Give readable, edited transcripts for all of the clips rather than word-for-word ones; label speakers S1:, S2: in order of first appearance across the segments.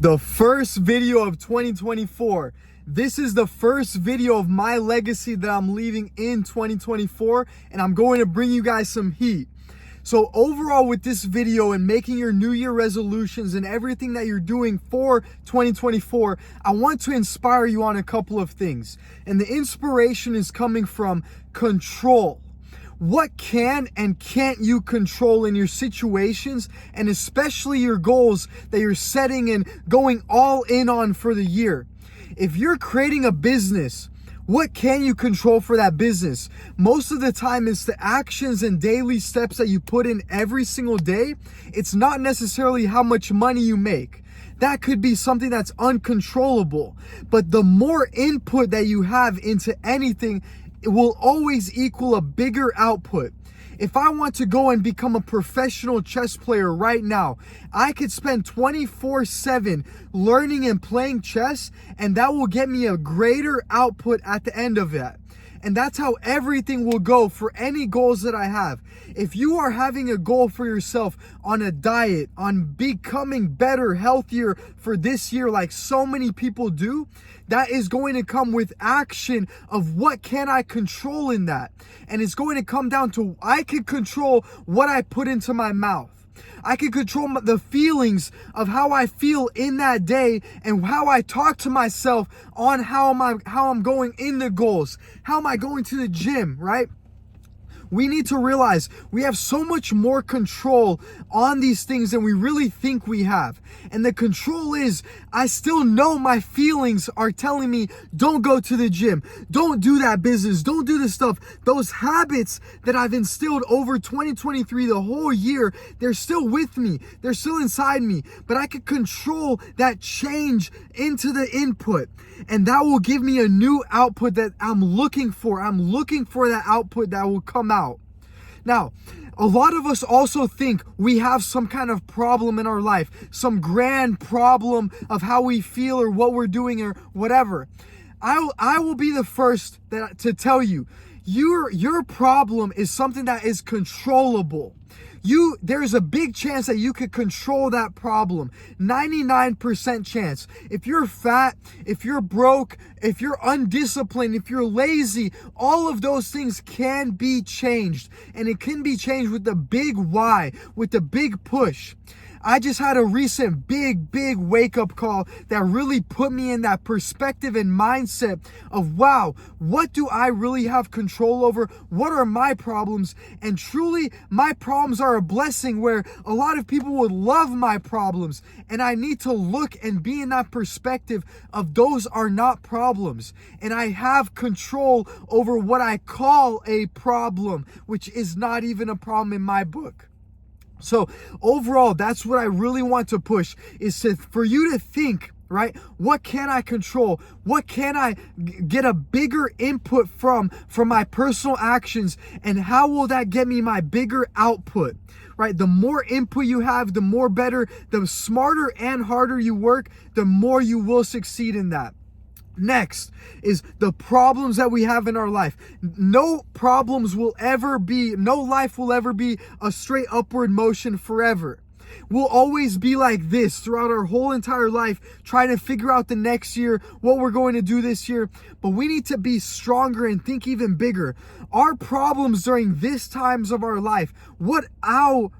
S1: The first video of 2024. This is the first video of my legacy that I'm leaving in 2024, and I'm going to bring you guys some heat. So overall with this video and making your New Year resolutions and everything that you're doing for 2024, I want to inspire you on a couple of things. And the inspiration is coming from control. What can and can't you control in your situations, and especially your goals that you're setting and going all in on for the year? If you're creating a business, what can you control for that business? Most of the time, it's the actions and daily steps that you put in every single day. It's not necessarily how much money you make. That could be something that's uncontrollable. But the more input that you have into anything, it will always equal a bigger output. If I want to go and become a professional chess player right now, I could spend 24/7 learning and playing chess, and that will get me a greater output at the end of that. And that's how everything will go for any goals that I have. If you are having a goal for yourself on a diet, on becoming better, healthier for this year, like so many people do, that is going to come with action of what can I control in that. And it's going to come down to I can control what I put into my mouth. I can control the feelings of how I feel in that day and how I talk to myself on how I'm going in the goals. How am I going to the gym, right? We need to realize we have so much more control on these things than we really think we have. And the control is, I still know my feelings are telling me, don't go to the gym, don't do that business, don't do this stuff. Those habits that I've instilled over 2023, the whole year, they're still with me. They're still inside me. But I can control that change into the input. And that will give me a new output that I'm looking for. I'm looking for that output that will come out. Now, a lot of us also think we have some kind of problem in our life, some grand problem of how we feel or what we're doing or whatever. I will be the first to tell you, your problem is something that is controllable. There's a big chance that you could control that problem. 99% chance. If you're fat, if you're broke, if you're undisciplined, if you're lazy, all of those things can be changed. And it can be changed with the big why, with the big push. I just had a recent big wake-up call that really put me in that perspective and mindset of, wow, what do I really have control over? What are my problems? And truly, my problems are a blessing where a lot of people would love my problems. And I need to look and be in that perspective of those are not problems. And I have control over what I call a problem, which is not even a problem in my book. So overall, that's what I really want to push, is for you to think, right? What can I control? What can I get a bigger input from my personal actions? And how will that get me my bigger output? Right? The more input you have, the more better, the smarter and harder you work, the more you will succeed in that. Next is the problems that we have in our life. No life will ever be a straight upward motion forever. We'll always be like this throughout our whole entire life, trying to figure out the next year, what we're going to do this year. But we need to be stronger and think even bigger. Our problems during these times of our life, what are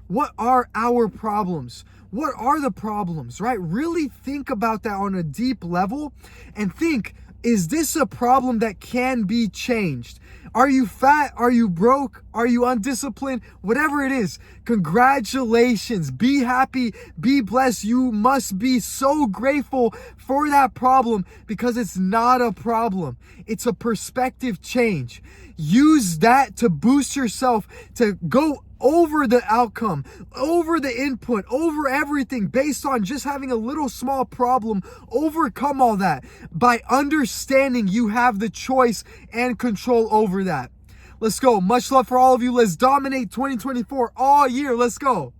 S1: our problems? What are the problems, right? Really think about that on a deep level and think, is this a problem that can be changed? Are you fat? Are you broke? Are you undisciplined? Whatever it is, congratulations. Be happy. Be blessed. You must be so grateful for that problem because it's not a problem. It's a perspective change. Use that to boost yourself, to go over the outcome, over the input, over everything based on just having a little small problem. Overcome all that by understanding you have the choice and control over that. Let's go. Much love for all of you. Let's dominate 2024 all year. Let's go.